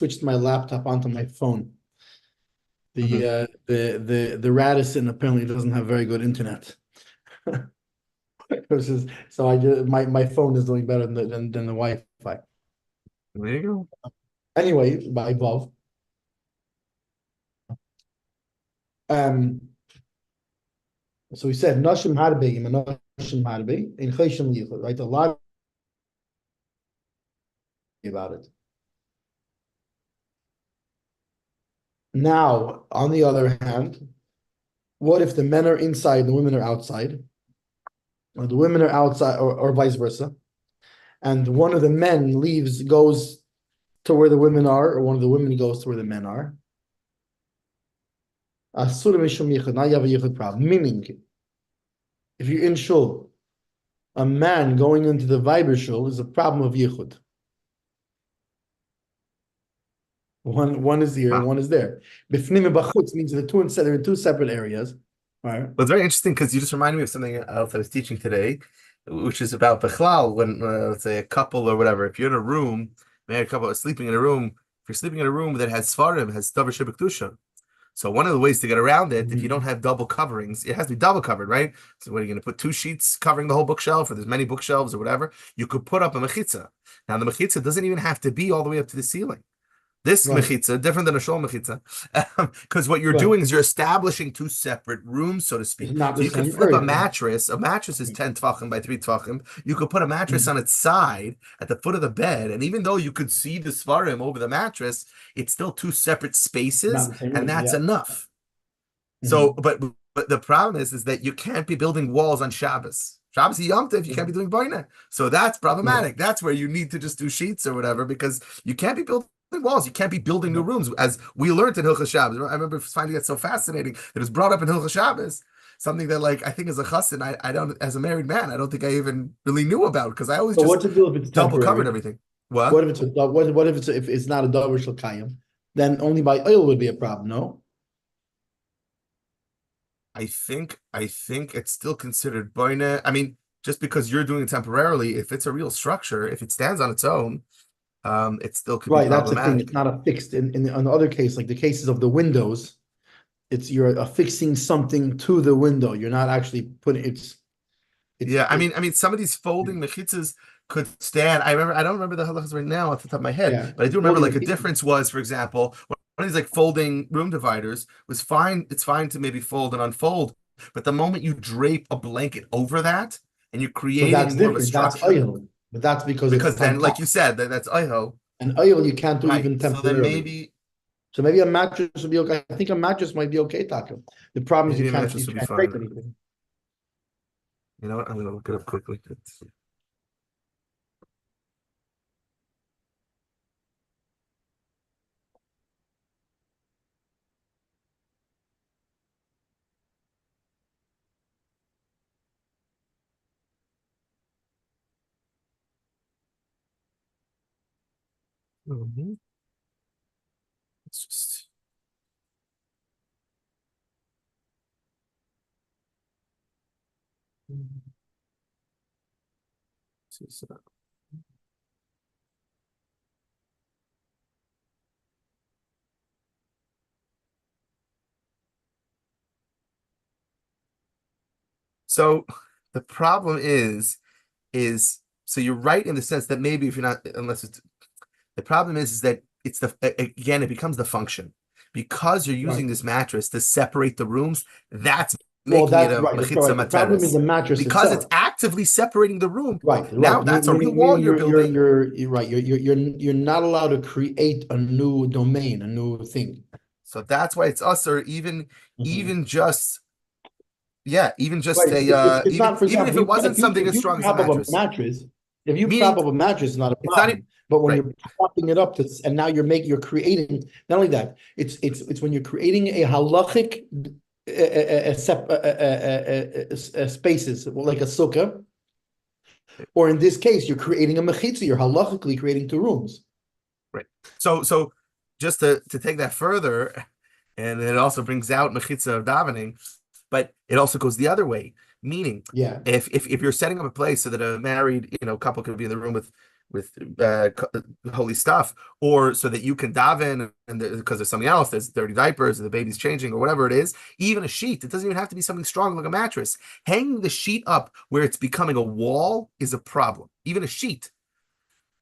switched my laptop onto my phone. Mhm. The Radisson apparently doesn't have very good internet. So I just my phone is doing better than the Wi-Fi. There you go. Anyway, by above. Um, so we said Nashim Harbegim and Nashim Harbe in Chayshim Yichud, right? A lot about it. Now, on the other hand, what if the men are inside and the women are outside? Or the women are outside, or vice versa. And one of the men goes to where the women are, or one of the women goes to where the men are. Asur mishum yichud. Now you have a yichud problem. Meaning, if you're in shul, a man going into the Viber shul is a problem of yichud. One is here, Wow. one is there. Bifnim and bachutz means they're in two separate areas. All right. Well, it's very interesting because you just reminded me of something else I was teaching today, which is about Bechlal, when, let's say, a couple or whatever, if you're in a room, married couple are sleeping in a room, if you're sleeping in a room that has Svarim, has Davar Shebekdusha. So one of the ways to get around it, if you don't have double coverings, it has to be double covered, right? So what are you going to put, two sheets covering the whole bookshelf, or there's many bookshelves or whatever? You could put up a mechitza. Now the mechitza doesn't even have to be all the way up to the ceiling. This Right. mechitza, different than a shul mechitza, because what you're Right. doing is you're establishing two separate rooms, so to speak. It's not So the you could same flip a area. mattress. A mattress is 10 tvachim by 3 tvachim. You could put a mattress on its side at the foot of the bed, and even though you could see the svarim over the mattress, it's still two separate spaces, Not the same and area, that's yeah. enough. So, but the problem is that you can't be building walls on Shabbos. Shabbos is Yom Tov, you can't be doing boina. So that's problematic. That's where you need to just do sheets or whatever, because you can't be building walls. You can't be building new rooms, as we learned in Hilchos Shabbos. I remember finding it so fascinating that it was brought up in Hilchos Shabbos, something that, like, I think as a chassan, I don't, as a married man, I don't think I even really knew about, because I always So just what to do if it's double covered temporary? everything. What? What if it's if it's not a davar shel kayim? Then only by oil would be a problem, no? I think it's still considered boina. I mean, just because you're doing it temporarily, if it's a real structure, if it stands on its own, it still could be Right, that's the thing. problematic. It's not a fixed in the other case, like the cases of the windows, you're affixing something to the window. You're not actually putting Yeah, I mean, some of these folding mechitzas could stand. I don't remember the halachas right now off the top of my head, yeah. but I do remember, Folding like, a the difference was, for example, one of these like folding room dividers was fine. It's fine to maybe fold and unfold, but the moment you drape a blanket over that and you're but that's creating more of a different. That's structure, oil. But that's because it's because then, like tampon. you said, that's iho, And oil you can't do right? even So then temporarily. So maybe a mattress would be okay. I think a mattress might be okay, Taco. The problem is maybe you a can't mattress would be break fine. anything. You know what? I'm gonna look it up quickly. Mhm. It's just. So the problem is so you're right in the sense that maybe if you're not, unless it's, the problem is that it's again, it becomes the function, because you're Right. using this mattress to separate the rooms. That's Well, making it that's a right. That's mechitza right. The problem is materes, the mattress because it's itself. actively separating the room. Right, Now right. that's a real wall you're building. You're right. You're not allowed to create a new domain, a new thing. So that's why it's us, or even Mhm. even just, yeah, even just Right. a It's not, for even if example, it wasn't something if as you strong as a prop up a mattress, mattress, if you prop meaning up a mattress, it's not a it's not problem. But when right. you're propping it up and now you're creating, not only that, it's when you're creating a halachic spaces, like a sukkah, or in this case, you're creating a mechitza, you're halachically creating two rooms. Right. So just to take that further, and it also brings out mechitza of davening, but it also goes the other way. Meaning, Yeah. if you're setting up a place so that a married couple could be in the room holy stuff, or so that you can daven, and because there's something else, there's dirty diapers, or the baby's changing, or whatever it is. Even a sheet, it doesn't even have to be something strong like a mattress. Hanging the sheet up where it's becoming a wall is a problem. Even a sheet.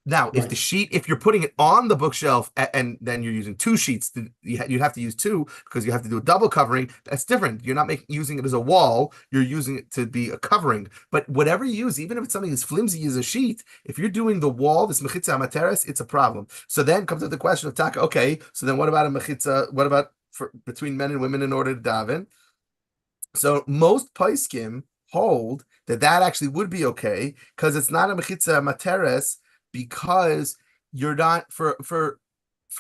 Now, if Right. the sheet, if you're putting it on the bookshelf and then you're using two sheets, you'd have to use two because you have to do a double covering. That's different. You're not using it as a wall. You're using it to be a covering. But whatever you use, even if it's something as flimsy as a sheet, if you're doing the wall, this mechitza amateres, it's a problem. So then comes up the question of taka. Okay, so then what about a mechitza? What about between men and women in order to daven? So most poskim hold that actually would be okay because it's not a mechitza materes, because you're not for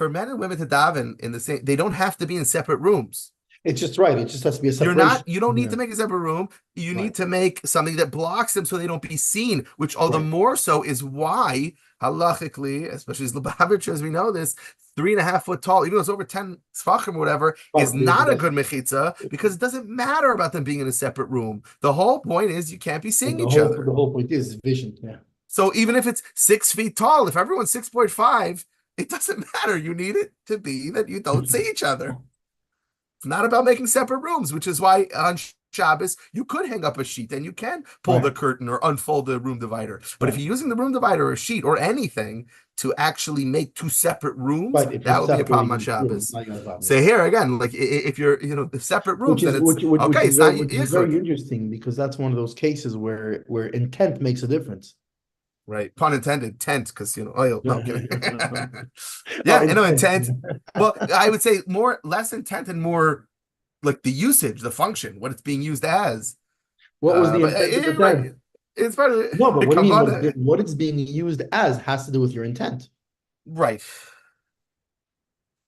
men and women to daven in the same. They don't have to be in separate rooms. It's just right. It just has to be a You're separation. not. You don't need to make a separate room. You need to make something that blocks them so they don't be seen. Which, all the more so, is why halachically, especially as Lubavitcher, as we know this, 3.5 foot tall, even though it's over 10 sfachim or whatever, is not a good mechitza because it doesn't matter about them being in a separate room. The whole point is you can't be seeing each other. The whole point is vision. Yeah. So even if it's 6 feet tall, if everyone's 6.5, it doesn't matter. You need it to be that you don't see each other. It's not about making separate rooms, which is why on Shabbos you could hang up a sheet and you can pull the curtain or unfold the room divider. But if you're using the room divider or a sheet or anything to actually make two separate rooms, that would be a problem on Shabbos. So here again, like if you're, the separate rooms, then it's okay. It's not very interesting because that's one of those cases where intent makes a difference. Right, pun intended, tent, because oil. No, I'm kidding. Yeah, intent. Well, I would say less intent and more like the usage, the function, what it's being used as. What was the intent of the tent? It's part of no, but what do you mean? What it's being used as has to do with your intent, right?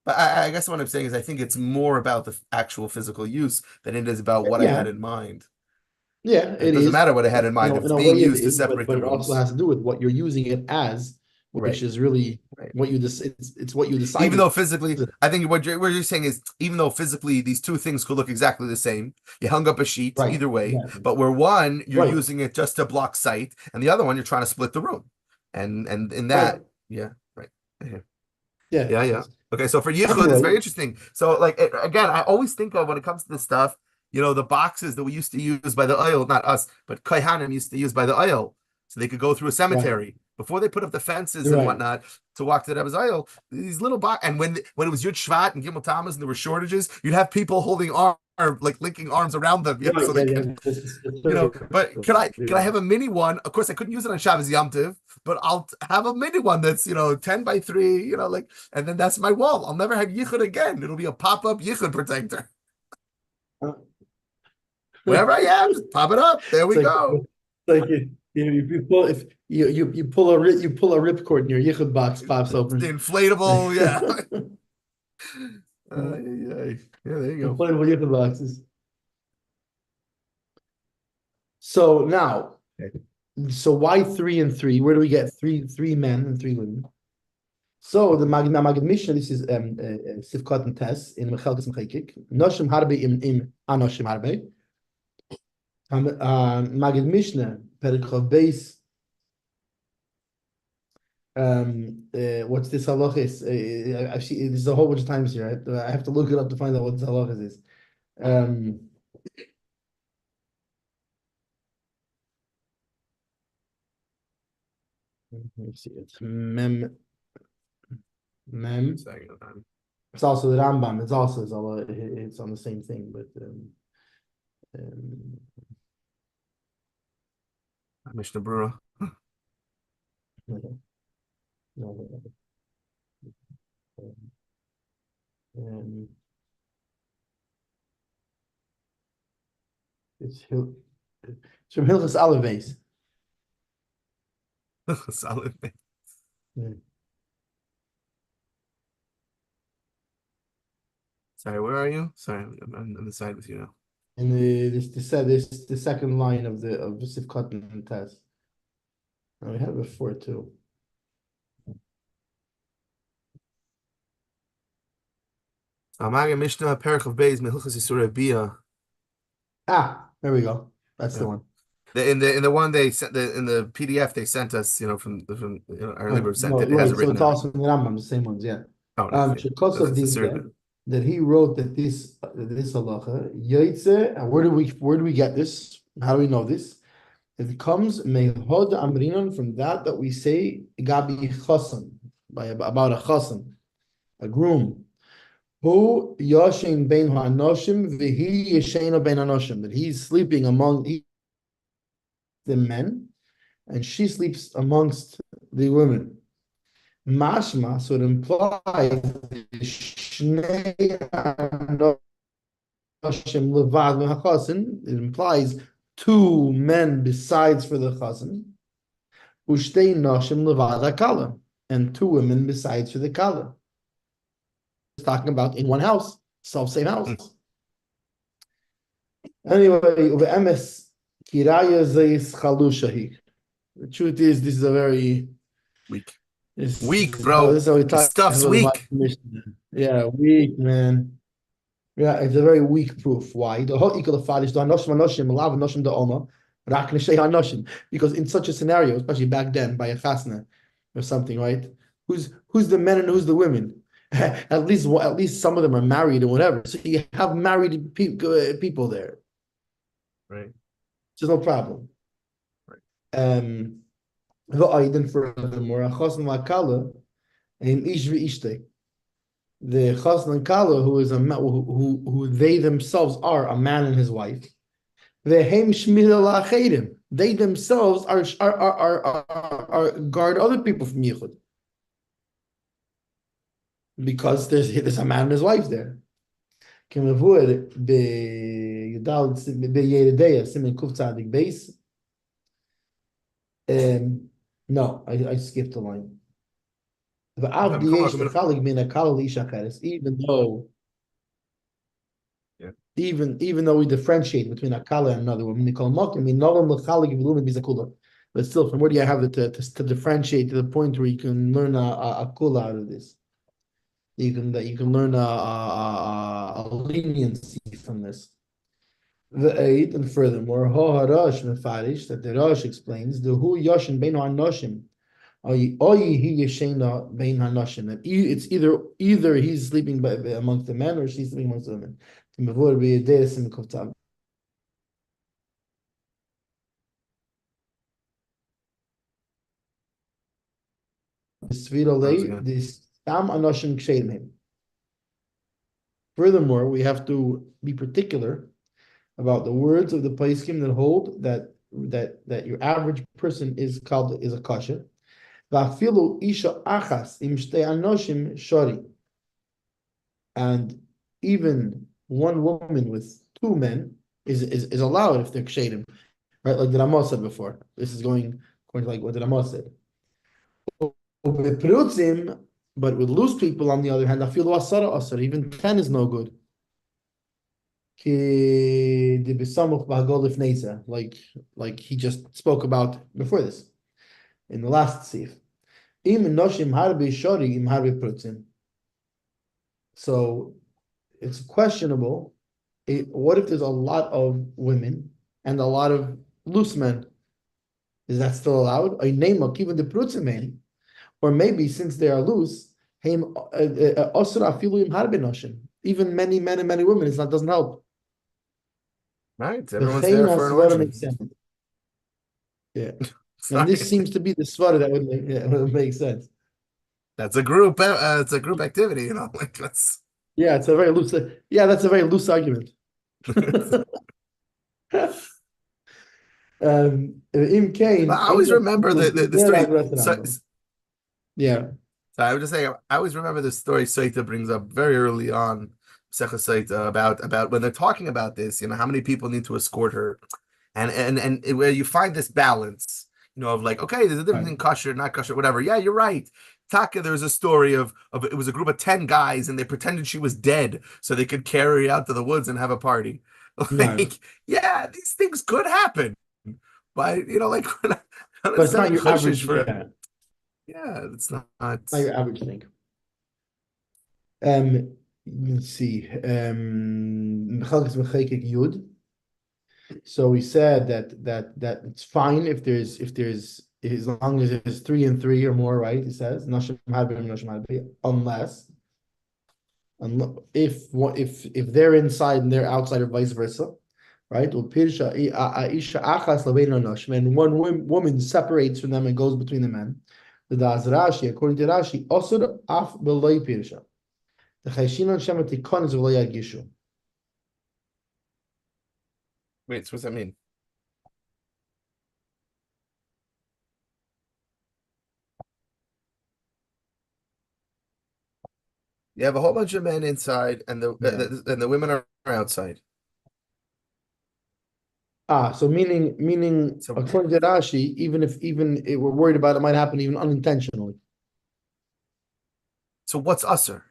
But I guess what I'm saying is I think it's more about the actual physical use than it is about what I had in mind. Yeah, it doesn't matter what I had in mind. If it's being used to separate but it also has to do with what you're using it as, which is really what you it's what you decide. Even though physically, I think what you're saying is, even though physically these two things could look exactly the same, you hung up a sheet either way, but where one you're using it just to block sight, and the other one you're trying to split the room, and in that, yeah. Okay, so for yichud, it's very interesting. So like again, I always think of when it comes to this stuff. The boxes that we used to use by the oil, not us, but Kohanim used to use by the oil, so they could go through a cemetery before they put up the fences and whatnot to walk to the Rebbe's oil. These little box, and when it was Yud Shvat and Gimel Tammuz and there were shortages, you'd have people holding like linking arms around them, so they can, But can I have a mini one? Of course, I couldn't use it on Shabbos Yom Tov, but I'll have a mini one that's 10 by 3, and then that's my wall. I'll never have yichud again. It'll be a pop-up yichud protector. Wherever I am, just pop it up. There we go. Like you pull a ripcord and your yichud box pops open. The inflatable, yeah. Yeah, there you go. Inflatable yichud boxes. So now, why 3 and 3? Where do we get three men and 3 women? So the Magid Mishnah, this is Sifkat and Tess in Mechelkes Mechekik. Noshim harbe im anoshim harbe. Magid Mishnah, Pfeffer. What's this halach is? I've seen this a whole bunch of times here. I have to look it up to find out what this halach is. Let me see. It's mem. It's also the Rambam. It's also it's on the same thing, but Mishnah Brura. It's from Hilchos Hatzvi-Bais. Solid. Sorry, where are you? Sorry, I'm on the side with you now. And the second line of the Sifkat and Tess. We had it before too. Mishnah Perich of Beis Mehilchos Yisur Bia. There we go. That's the one. In the one they sent in the PDF they sent us, our Rebbe sent No, it. It has right. it So written it's on it. also in the Rambam, the same ones, yeah. Oh, nice. Yeah. Because So of that's the Divke, Serbian. that he wrote that this halacha Yaitse, and where do we get this? How do we know this? It comes mehod amrinon from that we say gabi chasan about a chasan, a groom who yashin bein hanoshim v'hi yeshena bein hanoshim, that he's sleeping among the men and she sleeps amongst the women. Mashma, so it implies it implies two men besides for the chazan, ushtei nashim levad hakala, and two women besides for the kala. It's talking about in one house, same house. Anyway, uve'emes kiraya zeis chalushahi. The truth is, this is a very Weak. this Weak, is bro. how we This talk stuff's about the weak. Mishnah. Yeah, weak, man. Yeah, it's a very weak proof. Why? Because in such a scenario, especially back then, by a chasna or something, right? Who's the men and who's the women? At least some of them are married or whatever. So you have married people there. Right. There's no problem. Right. Furthermore, a chasna makala in ish v'ishtei. The chasna and kala, who is who they themselves are a man and his wife. They themselves are guard other people from yichud because there's a man and his wife there. No, I skipped a line. Even though Yeah. even though we differentiate between a kala and another woman, but still, from where do you have it to differentiate to the point where you can learn a kula out of this? You can learn a leniency from this. The eight, and furthermore, Harash Mefarish, that the Rosh explains the Hu Yoshin Bein Hanoshim. It's either he's sleeping amongst the men or she's sleeping amongst the women. Furthermore, we have to be particular about the words of the Paiskim that hold that your average person is a kasha. And even one woman with two men is allowed if they're kshedim, right? Like the Ramah said before. This is going according to like what the Ramah said. But with loose people, on the other hand, even 10 is no good. Like he just spoke about before this in the last sif. So it's questionable. What if there's a lot of women and a lot of loose men? Is that still allowed? Or maybe since they are loose, even many men and many women, doesn't help. Right. Everyone's there for an orgy. Yeah. And this seems to be the svara that would make sense. That's a group. It's a group activity. Like that's. Yeah, it's a very loose. Yeah, that's a very loose argument. Im Kane. I always remember the story. Yeah. So I would just say I always remember the story Saita brings up very early on Saita about when they're talking about this. How many people need to escort her, and where you find this balance. Of like, okay, there's a difference in kosher, not kosher, whatever. Yeah, you're right. Taka, there's a story of it was a group of 10 guys and they pretended she was dead so they could carry her out to the woods and have a party. Yeah, these things could happen. But like but it's not your average yeah, it's not your average thing. Let's see. So we said that it's fine if there's as long as it's 3 and 3 or more, right? He says Nashim Hadbim, Nashim Hadbim, unless if they're inside and they're outside or vice versa, right? And one woman separates from them and goes between the men. The Das Rashi, according to Rashi, Osur af beloy pirsha. The Chayshinon Shema Tikon is beloy Yagishu. Wait, so what's that mean? You have a whole bunch of men inside, and the women are outside. So meaning So, according to Rashi, even if we're worried about it might happen even unintentionally. so what's usher?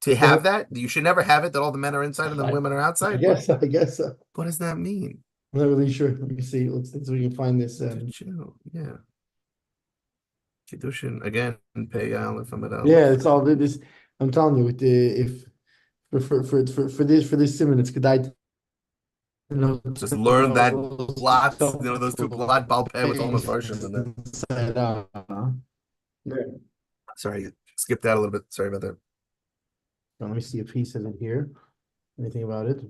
To have that, you should never have it that all the men are inside and the women are outside. I guess so. What does that mean? I'm not really sure. Let me see. Let's see if we can find this. Yeah. Kiddushin again. Pay Aleph Amid Yeah, it's all this. I'm telling you, with if for this simon, it's kedai. Just learn that blot, those two blot balpeh with all the versions in there. Sorry, skip that a little bit. Sorry about that. Let me see if he says it here. Anything about it?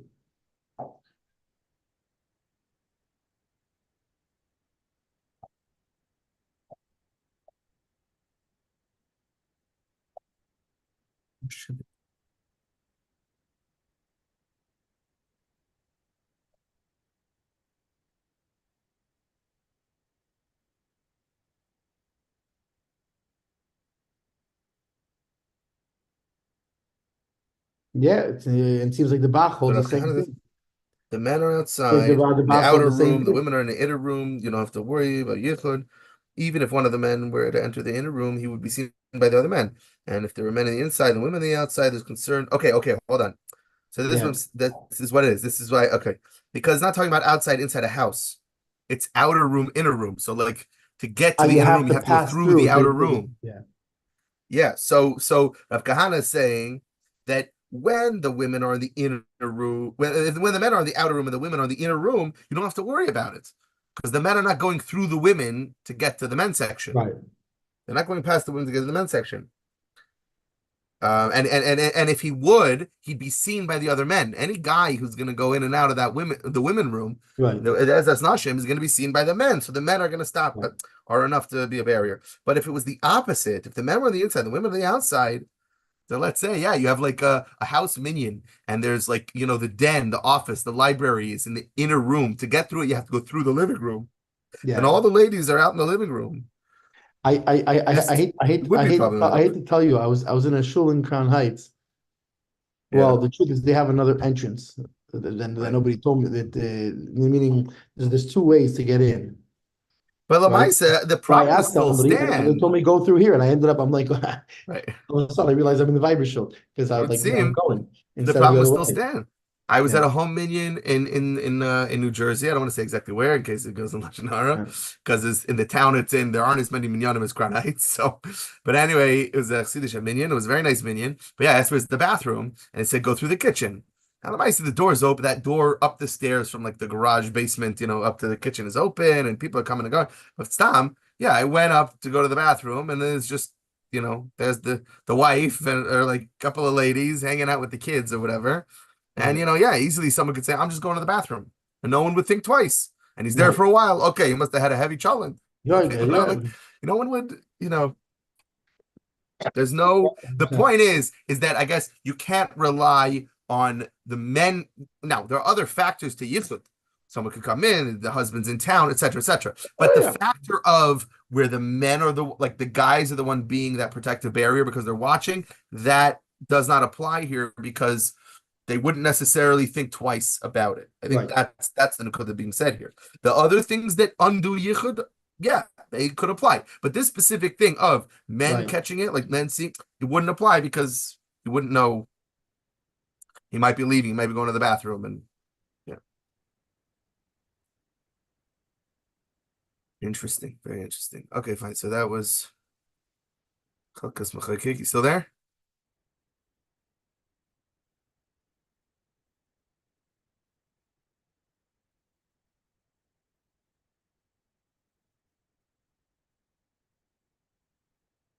Yeah, it seems like the Bach holds the same thing. The men are outside, in the outer room, the women are in the inner room. You don't have to worry about yichud. Even if one of the men were to enter the inner room, he would be seen by the other men. And if there were men in the inside and women on the outside, there's concern. Okay, hold on. So this is what it is. This is why, okay. Because it's not talking about outside, inside a house. It's outer room, inner room. So like to get to the inner room, you have to go through the outer room. Yeah. So Rav Kahana is saying that when the women are in the inner room, when the men are in the outer room and the women are in the inner room, you don't have to worry about it. Because the men are not going through the women to get to the men's section. Right. They're not going past the women to get to the men's section. And if he would, he'd be seen by the other men. Any guy who's going to go in and out of the women room, right? As that's Nashim, is going to be seen by the men. So the men are going to stop, are enough to be a barrier. But if it was the opposite, if the men were on the inside, the women on the outside, so let's say, you have like a house minion, and there's like the den, the office, the library is in the inner room. To get through it, you have to go through the living room, and all the ladies are out in the living room. I hate to tell you, I was in a shul in Crown Heights. Well, the truth is they have another entrance. Then nobody told me that. Meaning there's 2 ways to get in. But Lamaisa, the problem still stands. They told me go through here, and I ended up. I'm like, right. All of a sudden I realized I'm in the Viber show because I was like, I'm going. The problem will still stand. I was at a home minion in New Jersey. I don't want to say exactly where in case it goes in Lashon Hara, because in the town it's in, there aren't as many minyanim as Crown Heights. So, but anyway, it was a Chassidish minion. It was a very nice minion. But that's where it's the bathroom, and it said go through the kitchen. And I see the door is open. That door up the stairs from like the garage basement, up to the kitchen is open, and people are coming and going. But Stam, I went up to go to the bathroom, and there's just there's the wife or like a couple of ladies hanging out with the kids or whatever. And easily someone could say, I'm just going to the bathroom. And no one would think twice. And he's there for a while. Okay, he must have had a heavy cholent. No one would, there's no, the point is that I guess you can't rely on the men. Now, there are other factors to yichud. Someone could come in, the husband's in town, etc., etc. But the factor of where the men are the guys are the one being that protective barrier because they're watching, that does not apply here because they wouldn't necessarily think twice about it. I think that's the nukudah being said here. The other things that undo yichud, they could apply. But this specific thing of men catching it, like men seeing, it wouldn't apply because you wouldn't know. He might be leaving, he might be going to the bathroom, and interesting, very interesting. Okay, fine. So that was you still there?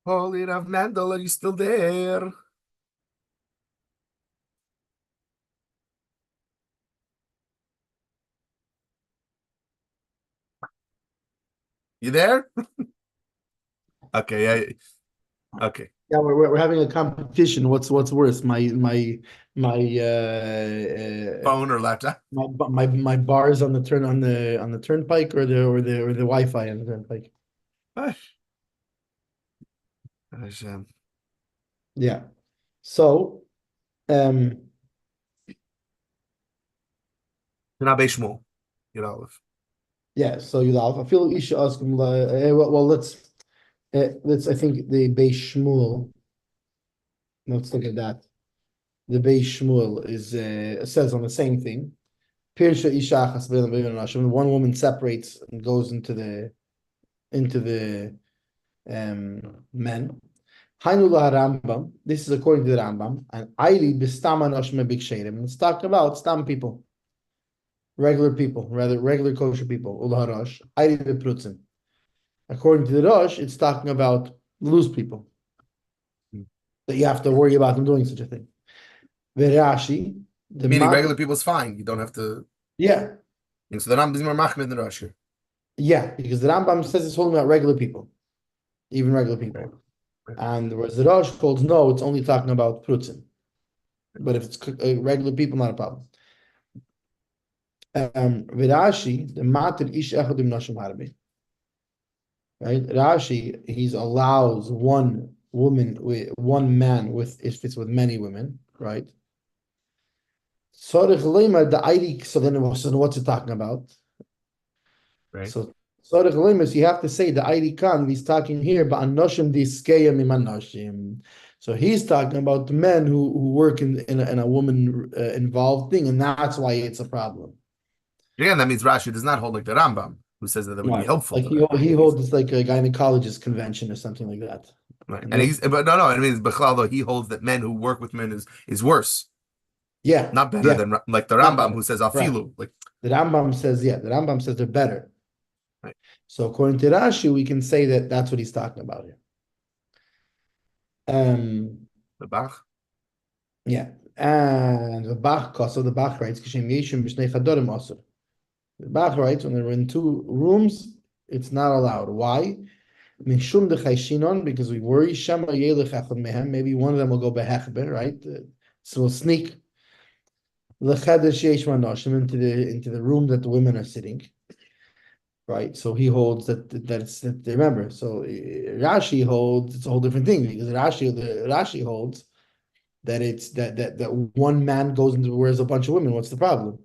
Holy Rav Mendel, are you still there? You there? Okay, okay. Yeah, we're having a competition. What's worse, my Phone or laptop? my bars on the turnpike, or the Wi-Fi on the turnpike? Hashem. Yeah. So, Rabbi Shmuel, yeah. So Yudav, I feel you should ask him. Well, let's. I think the Beis Shmuel. Let's look at that. The Beis Shmuel says on the same thing. Pirsha isha achas b'nei b'nei nashim. One woman separates and goes into the men. Hainu la Rambam. This is according to the Rambam. And Aili b'stam anoshim b'ksherim. Let's talk about stam people, regular people, rather regular kosher people. Ula harosh. Aili b'prutzim. According to the Rosh, it's talking about loose people that you have to worry about them doing such a thing. V'Rashi, meaning regular people's fine. You don't have to. Yeah. And so the Rambam is more machmir than Rashi. Yeah, because the Rambam says it's holding about regular people, even regular people. Right. And whereas the Rosh holds no, it's only talking about prutzim. But if it's regular people, not a problem. V'Rashi, the matir ish echadim nashim harbi. Right, Rashi, he allows one man if it's with many women, right? So then what's it talking about? Right. So you have to say the Aidi Khan, he's talking here, but anoshim diskeya mimanoshim. So he's talking about the men who work in a woman involved thing, and that's why it's a problem. Again, that means Rashi does not hold like the Rambam, who says that would be helpful. Like he holds it's like a gynecologist convention or something like that. Right. And it means Bechlal, though, he holds that men who work with men is worse. Yeah. Not better than like the Rambam, who says afilu. Like the Rambam says, the Rambam says they're better. Right. So according to Rashi, we can say that that's what he's talking about here. The Bach. Yeah. And the Bach writes, the Bach writes, when they're in two rooms, it's not allowed. Why? Because we worry maybe one of them will go behechber, right? So we'll sneak into the room that the women are sitting, right? So he holds that remember. So Rashi holds it's a whole different thing, because Rashi holds that it's that one man goes into where there's a bunch of women. What's the problem?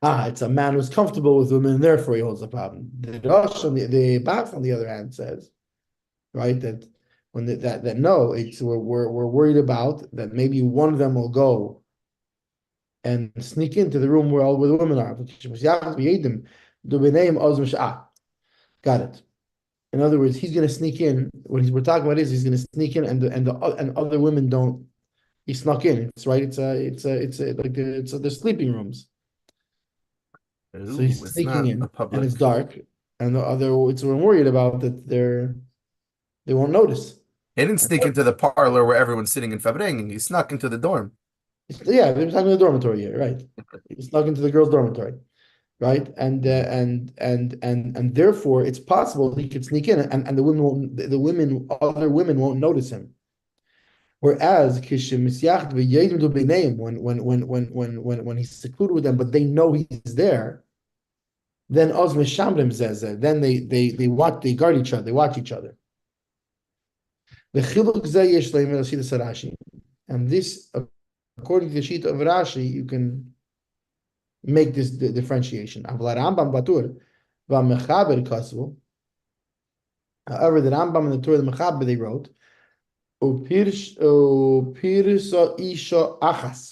It's a man who's comfortable with women, and therefore he holds the problem. The Rosh the Bach, on the other hand, says, right, that when no, it's we're worried about that maybe one of them will go and sneak into the room where all the women are. Got it. In other words, he's going to sneak in. What we're talking about is he's going to sneak in, and other women don't. He snuck in. It's right. They're sleeping rooms. Ooh, so he's sneaking in, and it's dark, and we're worried about that they won't notice. He didn't sneak into the parlor where everyone's sitting in Fabreng. He snuck into the dorm. Yeah, they were talking about the dormitory here, right? He snuck into the girls' dormitory, right? And therefore, it's possible he could sneak in, and other women won't notice him. Whereas when he's secluded with them, but they know he's there, then then they guard each other, they watch each other. And this, according to the sheet of Rashi, you can make this differentiation. However, the Rambam and the Torah, the Mechaber, they wrote,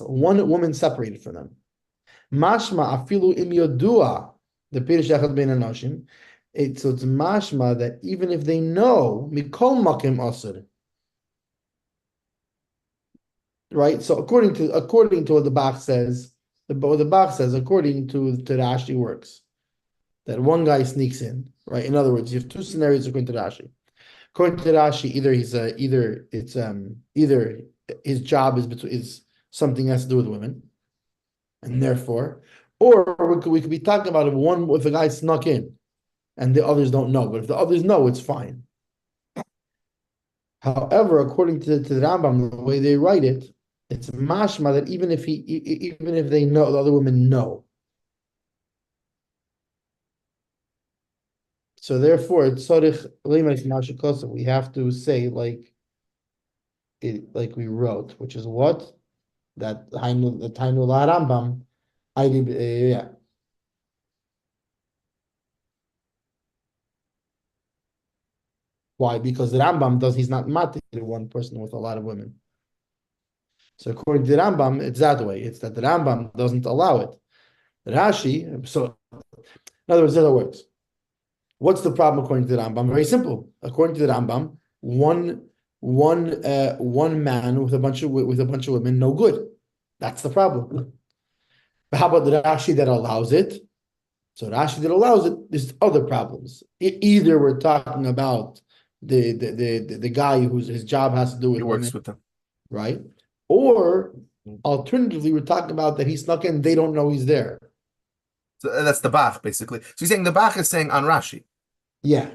one woman separated from them. Mashma afilu im yodua, the pirish echad ben anoshim. So it's mashma that even if they know, mikol makim asur. Right. So according to what the Bach says, according to Rashi works, that one guy sneaks in. Right. In other words, you have two scenarios according to Rashi. According to Rashi, either his job is something that has to do with women, and therefore, or we could be talking about if a guy snuck in and the others don't know, but if the others know, it's fine. However, according to the Rambam, the way they write it, it's mashma that even if they know, the other women know. So therefore, it's we have to say like we wrote, which is what that the Tainu La Rambam, yeah. Why? Because the Rambam he's not matir one person with a lot of women. So according to the Rambam, it's that way. It's that the Rambam doesn't allow it. Rashi, so in other words, what's the problem according to the Rambam? Very simple. According to the Rambam, one man with a bunch of women, no good. That's the problem. But how about the Rashi that allows it? So Rashi that allows it, there's other problems. Either we're talking about the guy his job has to do with He women, works with them. right? Or alternatively, we're talking about that he snuck in, they don't know he's there. So that's the Bach, basically. So he's saying the Bach is saying on Rashi. Yeah.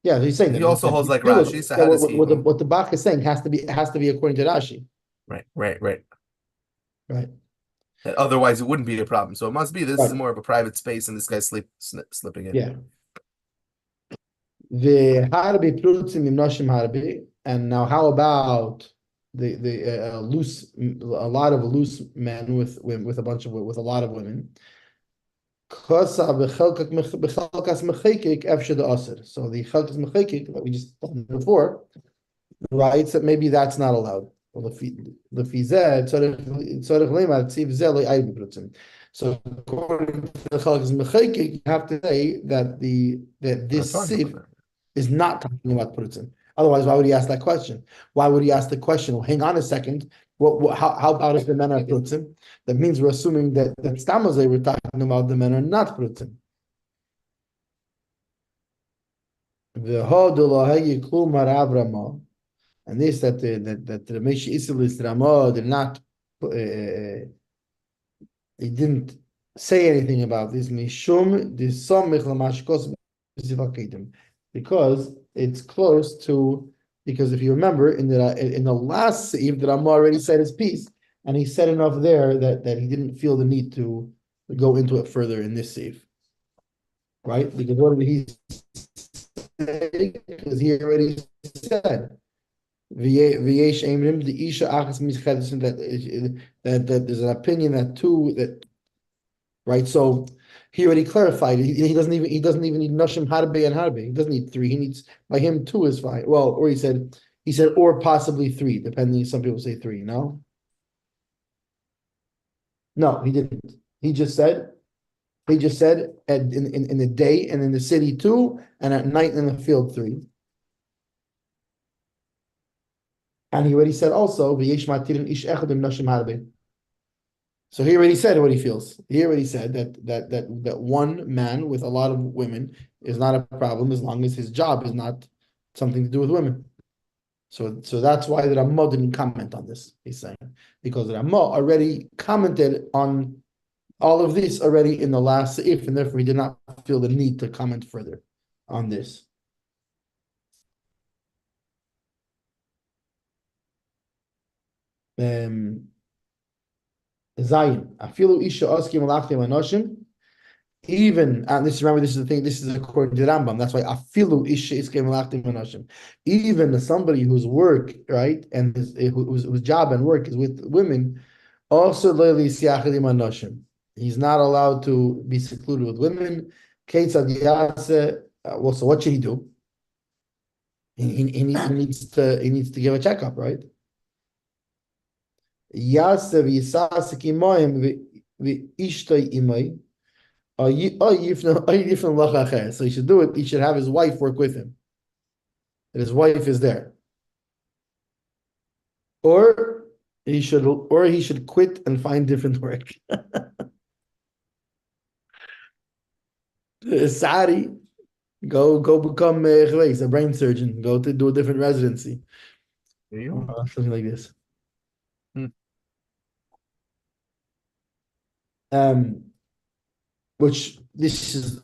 Yeah, he's saying He that also holds like Rashi. So how does he? What the Bach is saying has to be according to Rashi. Right. Right. Otherwise, it wouldn't be a problem. So it must be this Right. is more of a private space, and this guy's slipping in. Yeah. The harbi prutzim im noshim harbi, and now how about the a lot of loose men with a lot of women? So the chelkas mechekik that we just talked before writes that maybe that's not allowed. So according to the chelkas mechekik, you have to say that this sif is not talking about prutzim. Otherwise, why would he ask that question? Why would he ask the question? Well, hang on a second. How about if the men are prutzim? That means we're assuming that stamazay we're talking about the men are not prutzim. And this that the Meshi Isilis Ramah did not he didn't say anything about this mishum because it's close to, because if you remember in the last seif the Ramah already said his piece and he said enough there that he didn't feel the need to go into it further in this seif, right? Because what did he say? Because he already said that there's an opinion that right. So he already clarified. He doesn't even need nashim harbe and harbe. He doesn't need three. He needs, by him, two is fine. Well, or he said or possibly three, depending. Some people say three. No, he didn't. He just said in the day and in the city two, and at night in the field three. And he already said also, so he already said what he feels. He already said that one man with a lot of women is not a problem as long as his job is not something to do with women. So that's why the Ramah didn't comment on this, he's saying. Because the Ramah already commented on all of this already in the last seif, and therefore he did not feel the need to comment further on this. Zayin. Afilu isha askim alachtim anoshim. Even, and this is the thing, this is according to Rambam. That's why afilu isha iskim alachtim anoshim. Even somebody whose work, right, and whose job and work is with women, also leili siachadim anoshim. He's not allowed to be secluded with women. Keitzad yaseh. Well, so what should he do? He needs to give a checkup, right? Yasev Yisasik Imoim Ishtay Imay. So he should do it. He should have his wife work with him. And his wife is there. Or he should quit and find different work. Sari, Go become a brain surgeon. Go to do a different residency. Something like this. Hmm. Which this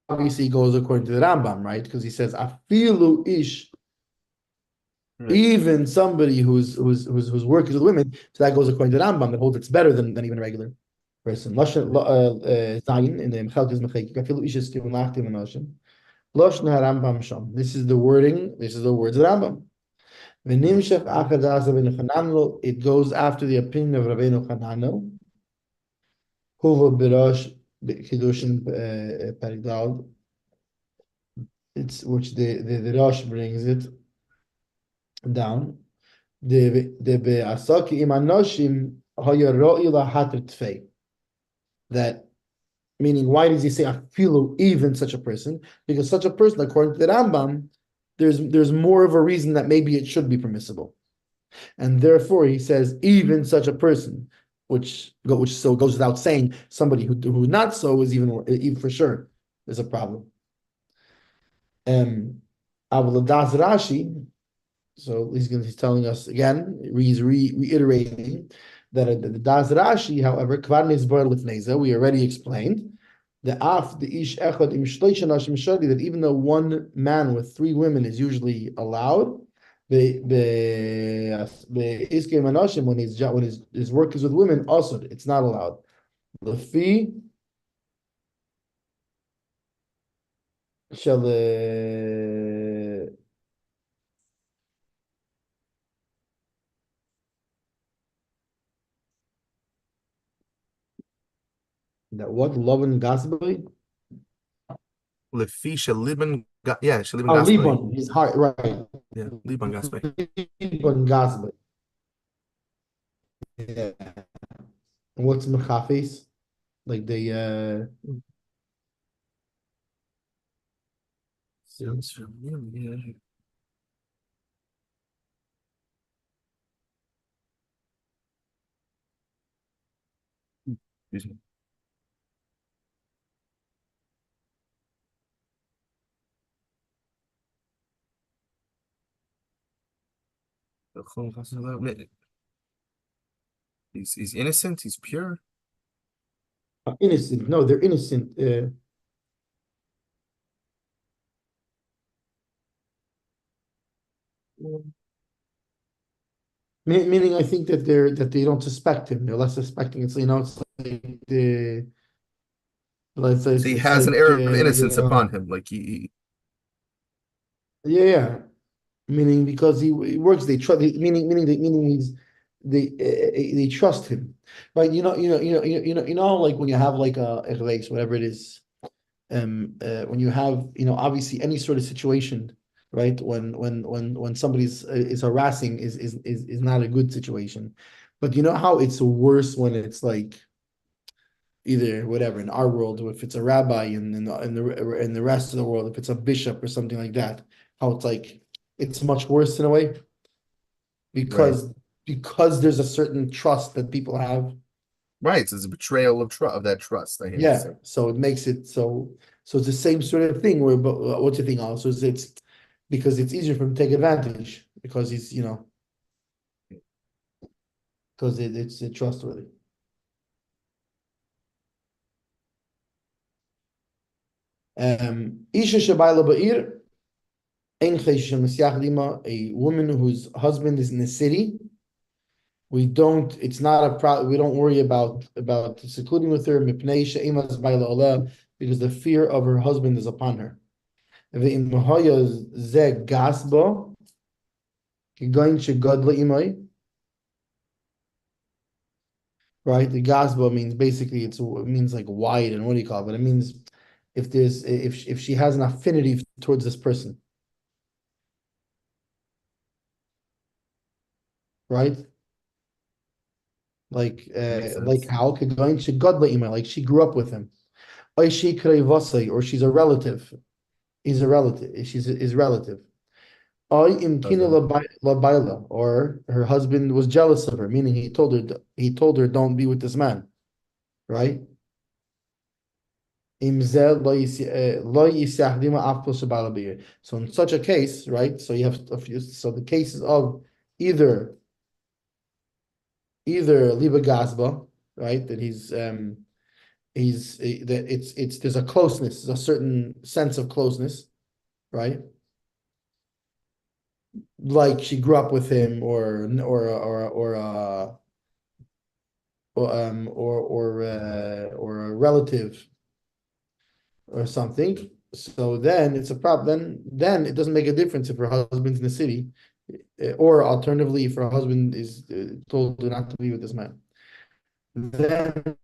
obviously goes according to the Rambam, right? Because he says afilu ish, Right. even somebody whose work is with women. So that goes according to the Rambam that holds it's better than even a regular person. Zayin in the Mechalkes Mechayik afilu ish is kivun lachtim anoshim. Loshon HaRambam Sham. This is the wording. This is the words of the Rambam. V'nimshach achad asa ben Chananel. It goes after the opinion of Rabbeinu Chananel. Huva birash kiddushin perigdal. It's which the Rosh brings it down. The be'asaki im anoshim haya ro'i lahater tfei. That meaning, why does he say afilu even such a person? Because such a person, according to the Rambam, there's more of a reason that maybe it should be permissible, and therefore he says even such a person, which so goes without saying. Somebody who not so is even for sure there's a problem. Avladas Rashi. So he's telling us again. He's reiterating that the Das Rashi, however, kvar nizbar lifneza. We already explained the ish echad im shloisha nashim shadi, that even though one man with three women is usually allowed, the iskei manashim when his work is with women also it's not allowed. Lefi shall that what Lavan Gasboy? Lefi Shaliban, yeah, Shaliban Oh, Gaspay. Liban, his heart, right. Yeah, Liban Gaspay. Liban Gasboy. Yeah. And what's Mechafis? Like the Sounds familiar. Excuse me. He's innocent. He's pure. innocent. No, they're innocent. Meaning, I think that they don't suspect him. They're less suspecting. It's it's like the So he it's has an like air of innocence upon him. Like he yeah. Meaning because he works, they trust. Meaning they trust him, right? Like when you have like a race, whatever it is, when you have obviously any sort of situation, right? When somebody's is harassing is not a good situation, but you know how it's worse when it's like either whatever in our world, or if it's a rabbi in the rest of the world, if it's a bishop or something like that, how it's like it's much worse in a way right, because there's a certain trust that people have. right. So it's a betrayal of that trust. I hear you Yeah, say. so it makes it so it's the same sort of thing where, but what you think also is it's because it's easier for him to take advantage because he's because it's trustworthy. Isha shabayla ba'ir ein chesed shel lima, a woman whose husband is in the city. It's not a problem. We don't worry about secluding with her mipnei she'imas bayla olah, because the fear of her husband is upon her. Ve'im haya ze gasba kigain shegadla imay. Right, the gasba means basically it means like wide, and what do you call it? But it means if she has an affinity towards this person, right? Makes Like sense. how kigain shegadla imay, like she grew up with him. Or she's a relative. He's a relative. She's his relative. Husband. Or her husband was jealous of her, meaning he told her don't be with this man, right? So in such a case, right? So you have a few, so the cases of either liba gasba, right? That that it's there's a closeness, there's a certain sense of closeness, right? Like she grew up with him, or a relative or something. So then it's a problem. Then it doesn't make a difference if her husband's in the city, or alternatively, if her husband is told not to be with this man. Then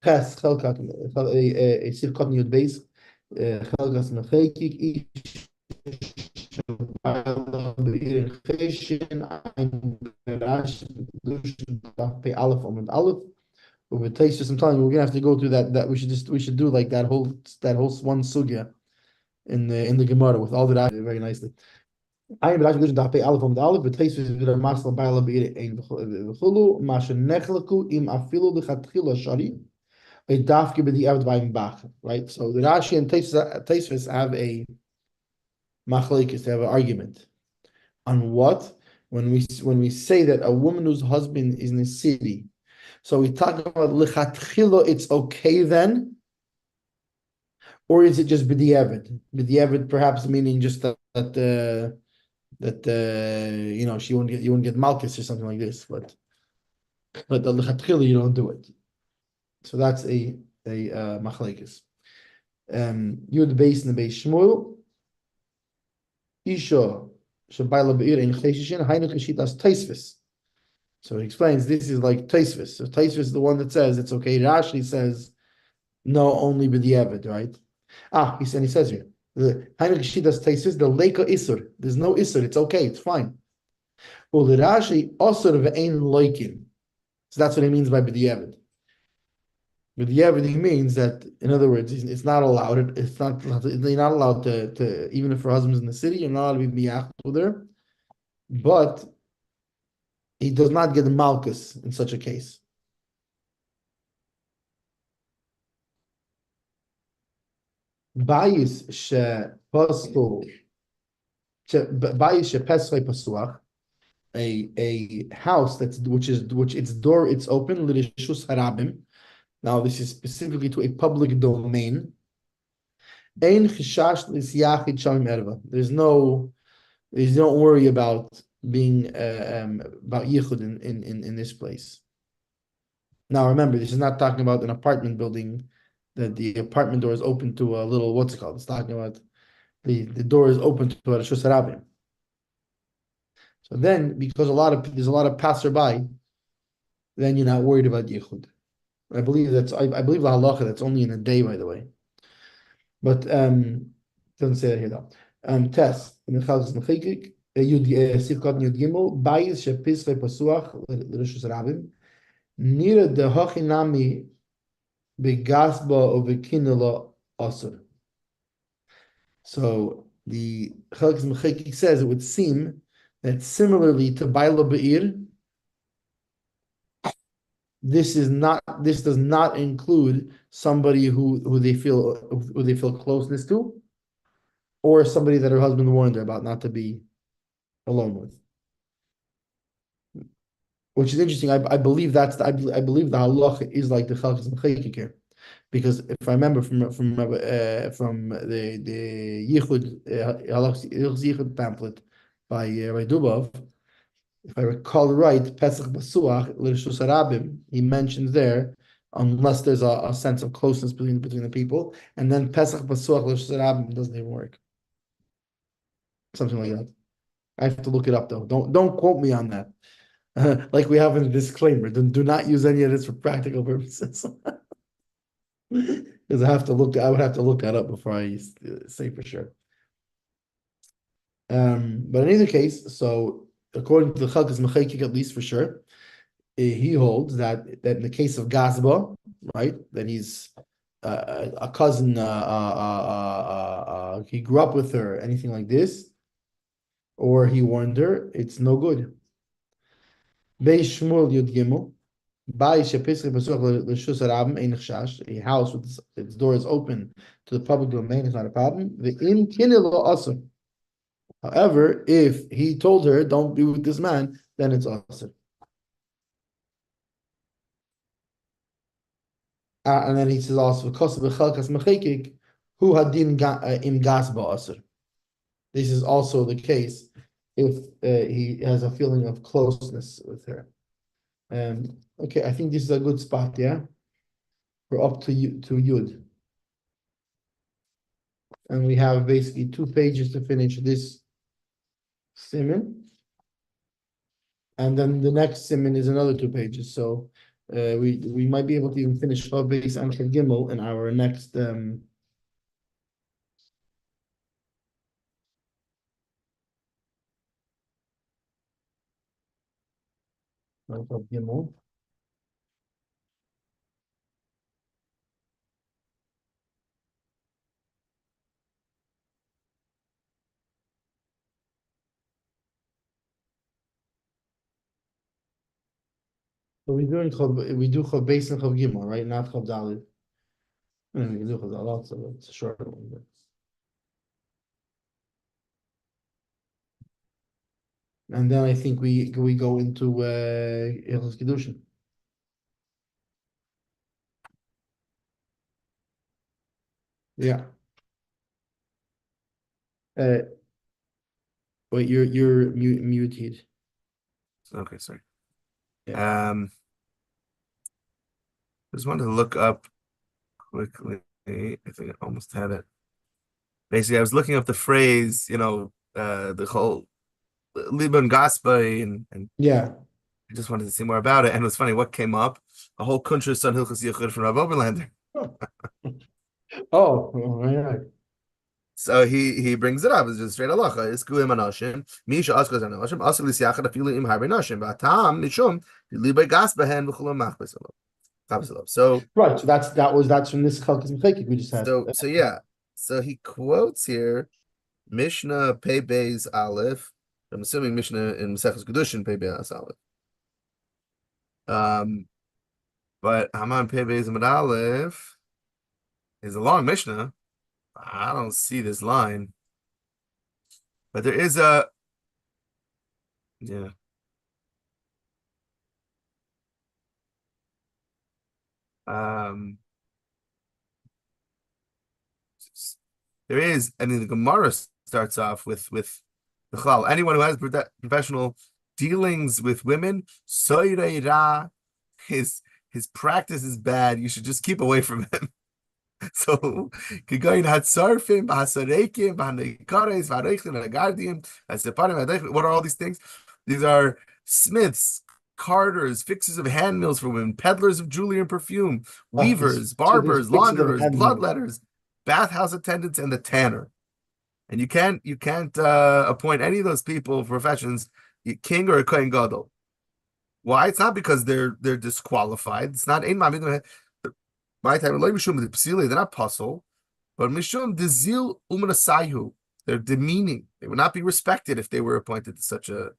Ches Chelkat Sivkot Yud Beis Chelkas Mechekik Ish Be'ir Cheshin Ein Berash Dush Pe Aleph Omid Aleph. With Taisus, I'm telling you, we're gonna have to go through that. We should do like that whole one sugya in the Gemara with all the very nicely. I am Rashi Gushin Dapei Aleph on the Aleph, but Taisus is a Masla Baila Be'ir Ein V'chulu Masha Nechlaku Im Afilu L'Chatchila Shari a dafke b'di eved vayim bach. Right. So the Rashi and Taisus have a machlekes. They have an argument on what when we say that a woman whose husband is in the city. So we talk about lichatchilo, it's okay then, or is it just b'di'evid? B'di'evid perhaps meaning just that you wouldn't get malchus or something like this, but the lichatchilo you don't do it. So that's a machlekes. Yud beis and beis Shmuel isha shabayla be'ir in cheshishin hainu keshitas taisvis. So he explains this is like taisvis. So taisvis is the one that says it's okay. Rashi says no, only b'di'evid, right? He says here the hainu keshitas taisvis the leika isur. There's no isur. It's okay. It's fine. Well, the Rashi osur ve'ein loikin. So that's what he means by b'di'evid. But yeah, everything means that, in other words, it's not allowed. They're not allowed to even if her husband's in the city, you're not allowed to be miyach with her. But he does not get the malchus in such a case. Bayis she paslu, bayis she pesrei pasuach, a house which its door it's open l'rishus harabim. Now, this is specifically to a public domain. There's no, don't worry about being about yichud in this place. Now, remember, this is not talking about an apartment building that the apartment door is open to a little what's it called. It's talking about the door is open to a reshus harabim. So then, because there's a lot of passerby, then you're not worried about yichud. I believe the halacha that's only in a day, by the way. But doesn't say that here though. Test in the Chalkas Mechekik Yud Sivkot Yud Gimel Bayis Shepis Pasuach L'Rishus Rabim Nira de Hochinami Begasba Ovekinela Asur. So the Chalkas Mechekik says it would seem that similarly to Baila Be'ir, this does not include somebody who they feel closeness to, or somebody that her husband warned her about not to be alone with. Which is interesting. I believe I believe the halacha is like the Chalkas Mechekik here, because if I remember from the Yichud Yichud pamphlet by Dubov. If I recall right, Pesach Basuach, L'Rishus Harabim, he mentions there, unless there's a sense of closeness between the people, and then Pesach Basuach, L'Rishus Harabim doesn't even work. Something like that. I have to look it up though. Don't quote me on that. Like we have in the disclaimer, do not use any of this for practical purposes. Because I would have to look that up before I say for sure. But in either case, so according to the Chalkas Mechekik, at least for sure, he holds that in the case of Gazba, right, that he's a cousin, he grew up with her, anything like this, or he warned her, it's no good. Beis Shmuel Yud Gimel, A house with its door is open to the public domain is not a problem. The in kinelo also. However, if he told her, "Don't be with this man," then it's also. And then he says also, who hadin im gas ba'asr. This is also the case if he has a feeling of closeness with her. Okay, I think this is a good spot, yeah? We're up to Yud. And we have basically 2 pages to finish this siman. And then the next siman is another 2 pages. So we might be able to even finish Chav-Beis and Chav-Gimel in our next Chav-Gimel. So we do Chav-Beis and Chav-Gimel, right? Not Chav-Daled. We can do Chav-Daled, so it's a short one. But... And then I think we go into Hilchos Kedushin. Yeah. Wait, you're muted. Okay, sorry. Yeah. Just wanted to look up quickly. I think I almost had it. Basically, I was looking up the phrase, the whole Liban Gaspai, and Yeah. I just wanted to see more about it. And it was funny what came up. A whole country son Hilchos Yichud from Rav Oberlander. Oh, right. So he brings it up. It's just straight halacha. It's guim anashim. Misha askos anashim. Asal lisyachad afilu im harbe nashim. V'atam mishum libay gas behen v'chulam machbes. So right. So that's from this Chalkas Mechekik we just had. So yeah. So he quotes here Mishnah Pei Beis Aleph. I'm assuming Mishnah in Maseches Kedushin Pei Beis Aleph. But Haman Pei Beis Amud Aleph is a long Mishnah. I don't see this line, but there is a yeah. There is. I mean, the Gemara starts off with the chalal. Anyone who has professional dealings with women, soireira, his practice is bad. You should just keep away from him. So, what are all these things? These are smiths, carters, fixers of hand mills for women, peddlers of jewelry and perfume, weavers, barbers, launderers, bloodletters, bathhouse attendants, and the tanner. And you can't appoint any of those people for professions, king or a kohen gadol. Why? It's not because they're disqualified. It's not my time. They're not puzzle, but mishum dezil umanasayu. They're demeaning. They would not be respected if they were appointed to such a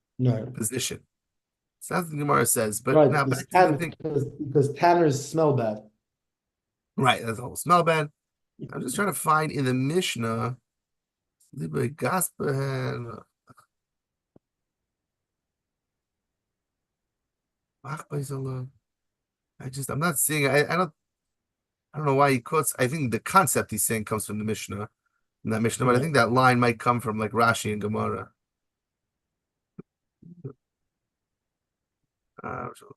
position. So that's what the Gemara says. But right, now because tanners smell bad. Right, that's the whole smell bad. I'm just trying to find in the Mishnah. I'm not seeing. I don't know why he quotes. I think the concept he's saying comes from the Mishnah, in that Mishnah, but I think that line might come from like Rashi and Gemara.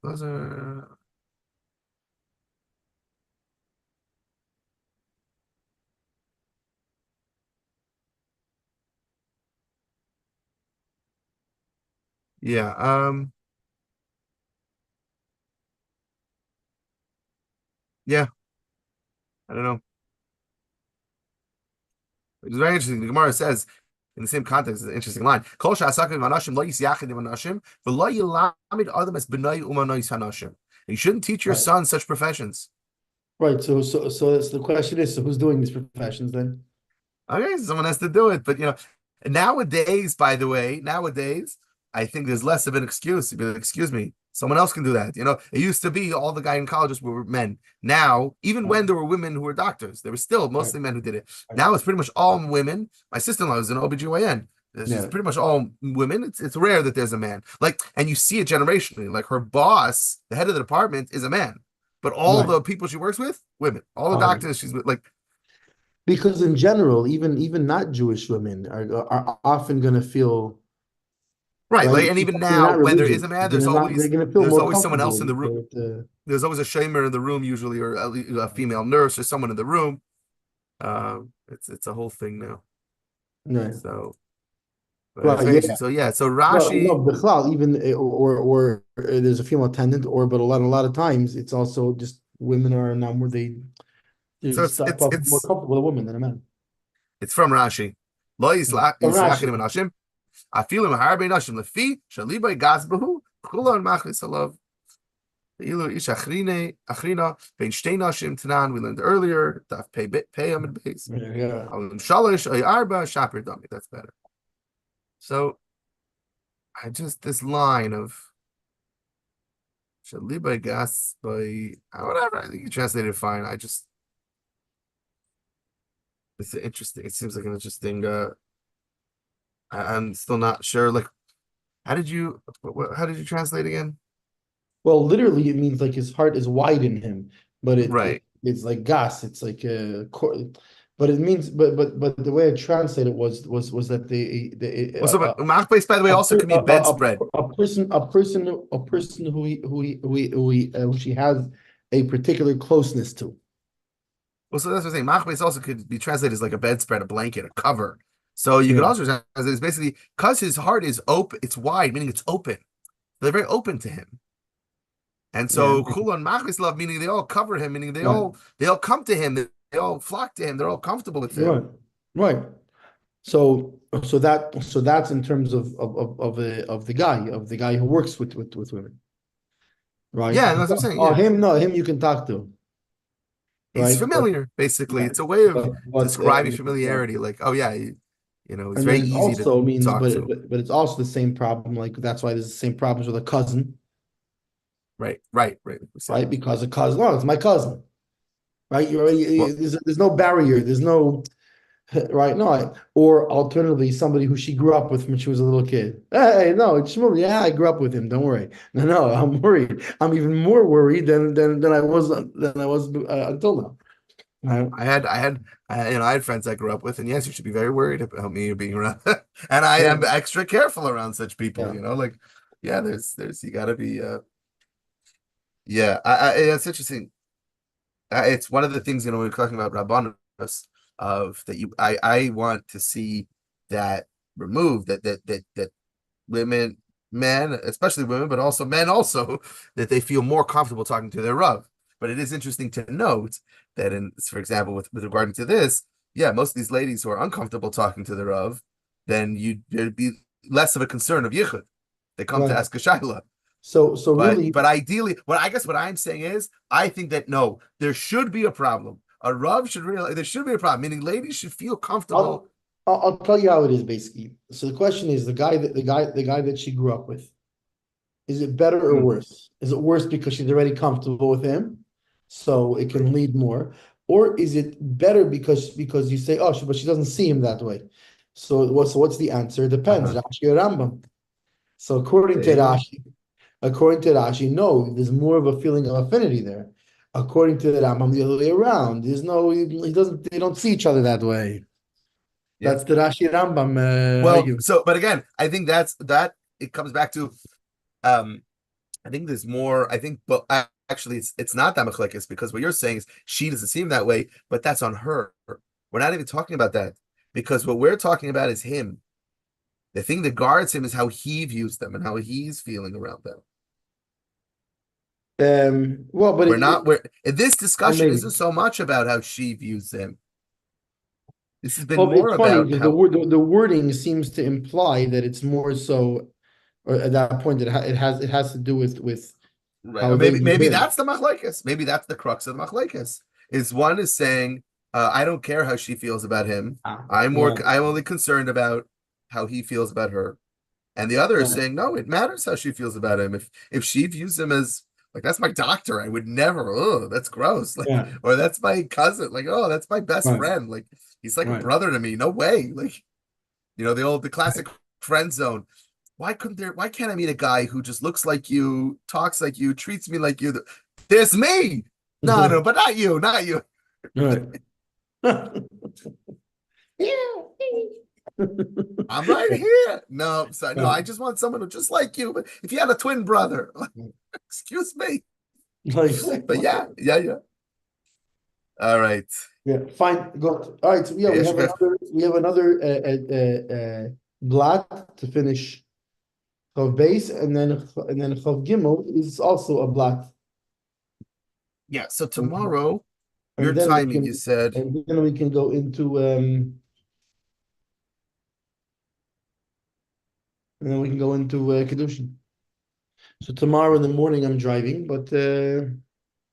Those are. Yeah. Yeah. I don't know. It's very interesting. The Gemara says in the same context, it's an interesting line. You shouldn't teach your son such professions. Right. So the question is, so who's doing these professions then? Okay, someone has to do it. But nowadays, by the way, I think there's less of an excuse. You'd be like, excuse me, Someone else can do that. It used to be all the gynecologists were men. Now, even when there were women who were doctors, there were still mostly men who did it. Now it's pretty much all women. My sister-in-law is an OBGYN. It's pretty much all women. It's rare that there's a man. And you see it generationally. Like her boss, the head of the department, is a man. But all the people she works with, women. All the doctors she's with, because in general, even not Jewish women are often going to feel right. And even now, when there is a man, there's always someone else in the room. There's always a shamer in the room, usually, or a female nurse or someone in the room. It's a whole thing now. Right. So. Right, So Rashi, well, even or there's a female attendant, but a lot of times it's also just women are now more more comfortable with a woman than a man. It's from Rashi. Lo yislachim nashim, afilu maharbe nashim lefi shalibai gazbahu kulon machlis alav. Ilu ish achrina bein shtei nashim tanan. We learned earlier. Daf pei amid base. Alim shalosh ay arba shaper dami. That's better. So, this line of Shalibai gas by whatever, I think you translated it fine. It's interesting. It seems like an interesting. I'm still not sure. How did you translate again? Well, literally, it means like his heart is wide in him, but it's like gas. It's like but it means, but the way I translate it was that Machbeis, by the way, also can be bedspread. A person who she has a particular closeness to. Well, so that's what I'm saying. Machbeis also could be translated as like a bedspread, a blanket, a cover. So you could also translate it as basically because his heart is open, it's wide, meaning it's open. They're very open to him. And so Kulon Machbeis love, meaning they all cover him, meaning they all come to him. They all flock to him. They're all comfortable with him. Right. So that's in terms of the guy who works with women. Right. Yeah, that's what I'm saying. Him you can talk to. He's familiar, basically. It's a way of describing familiarity. It's very easy to talk to. But it's also the same problem. That's why there's the same problems with a cousin. Right. Right, because a cousin. Oh, it's my cousin. Right, there's no barrier. There's no right. No, or alternatively, somebody who she grew up with when she was a little kid. Hey, no, I grew up with him. Don't worry. No, I'm worried. I'm even more worried than I was until now. I had friends I grew up with, and yes, you should be very worried about me being around. And I am extra careful around such people. There's you got to be. It's interesting. It's one of the things we're talking about Rabbanos of that I want to see that removed that women, men, especially women, but also men that they feel more comfortable talking to their Rav. But it is interesting to note that for example, with regard to this, most of these ladies who are uncomfortable talking to their Rav, then there'd be less of a concern of yichud. They come to ask a shayla. But ideally, what I'm saying is, I think that no, there should be a problem. A Rav should realize there should be a problem, meaning ladies should feel comfortable. I'll tell you how it is basically. So the question is, the guy that she grew up with, is it better or worse? Is it worse because she's already comfortable with him, so it can lead more, or is it better because you say, but she doesn't see him that way? So what's the answer? It depends. Rashi or Rambam. So according to Rashi, no, there's more of a feeling of affinity there. According to the Rambam, the other way around. They don't see each other that way. Yeah. That's the Rashi Rambam. Argument. But again, I think that it comes back to, I think there's more. I think, actually, it's not that machlekes because what you're saying is she doesn't see him that way, but that's on her. We're not even talking about that because what we're talking about is him. The thing that guards him is how he views them and how he's feeling around them. This discussion isn't so much about how she views him. This has been more about how the wording seems to imply that it's more so, or at that point that it has to do with right. Maybe that's the machlekes. Maybe that's the crux of the machlekes. One is saying, I don't care how she feels about him. I'm only concerned about how he feels about her. And the other is Right. saying, no, it matters how she feels about him. If she views him as like that's my doctor, I would never, oh, that's gross. Like, Yeah. or that's my cousin, like, oh, that's my best Right. friend. Like he's like a Right. brother to me. No way. Like, the classic friend zone. Why can't I meet a guy who just looks like you, talks like you, treats me like you? There's me. No, but not you, not you. Right. I'm right here. No, so no, I Right. just want someone who just like you. But if you had a twin brother, excuse me. Like, But yeah. All right. yeah, fine. Good. All right. So yeah, Yes, we have another blot to finish Chav base, and then Chav Gimel is also a blot, yeah. So and tomorrow, your timing, you said. then we can go into Kedushin. So tomorrow in the morning I'm driving, but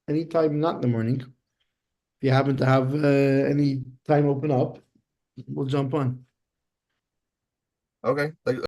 anytime not in the morning. If you happen to have any time open up, we'll jump on. Okay. Like